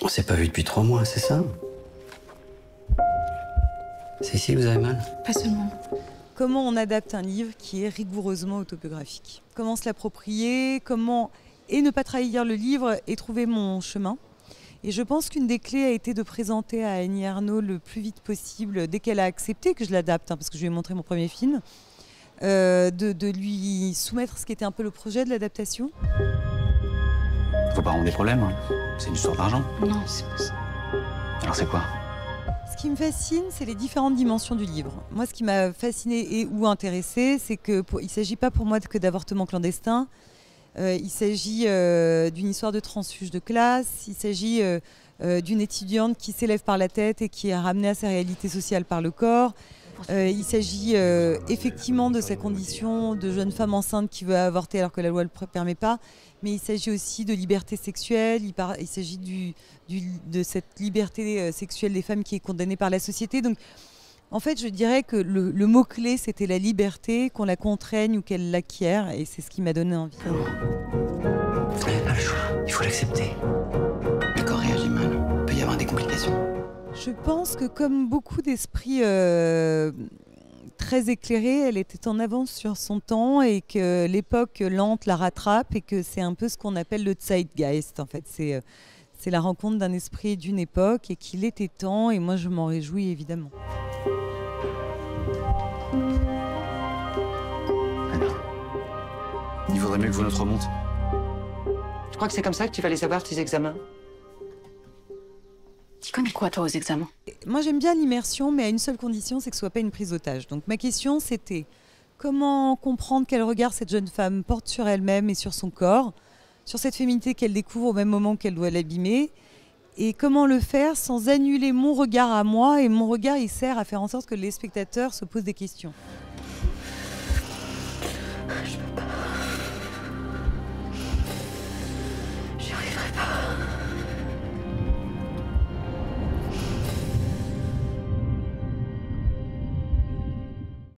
On s'est pas vu depuis 3 mois, c'est ça? C'est ici que vous avez mal? Pas seulement. Comment on adapte un livre qui est rigoureusement autobiographique? Comment se l'approprier? Comment et ne pas trahir le livre et trouver mon chemin? Et je pense qu'une des clés a été de présenter à Annie Ernaux le plus vite possible, dès qu'elle a accepté que je l'adapte, parce que je lui ai montré mon premier film, de lui soumettre ce qui était un peu le projet de l'adaptation. Vos parents ont des problèmes, hein. C'est une histoire d'argent. Non, c'est pas ça. Alors c'est quoi? Ce qui me fascine, c'est les différentes dimensions du livre. Moi, ce qui m'a fasciné et ou intéressé, c'est qu'il ne s'agit pas pour moi que d'avortement clandestin. Il s'agit d'une histoire de transfuge de classe. Il s'agit d'une étudiante qui s'élève par la tête et qui est ramenée à sa réalité sociale par le corps. Il s'agit effectivement de sa condition de jeune femme enceinte qui veut avorter alors que la loi ne le permet pas. Mais il s'agit aussi de liberté sexuelle, il s'agit de cette liberté sexuelle des femmes qui est condamnée par la société. Donc, en fait, je dirais que le mot-clé, c'était la liberté, qu'on la contraigne ou qu'elle l'acquiert, et c'est ce qui m'a donné envie. Vous n'avez pas le choix, il faut l'accepter. Le corps réagit mal, il peut y avoir des complications. Je pense que comme beaucoup d'esprits très éclairée, elle était en avance sur son temps et que l'époque lente la rattrape et que c'est un peu ce qu'on appelle le Zeitgeist. En fait, c'est la rencontre d'un esprit et d'une époque et qu'il était temps et moi je m'en réjouis évidemment. Alors, il vaudrait mieux que vos notes remontent. Tu crois que c'est comme ça que tu vas les avoir, tes examens? Tu connais quoi, toi, aux examens? Moi, j'aime bien l'immersion, mais à une seule condition, c'est que ce ne soit pas une prise d'otage. Donc ma question, c'était comment comprendre quel regard cette jeune femme porte sur elle-même et sur son corps, sur cette féminité qu'elle découvre au même moment qu'elle doit l'abîmer, et comment le faire sans annuler mon regard à moi, et mon regard, il sert à faire en sorte que les spectateurs se posent des questions.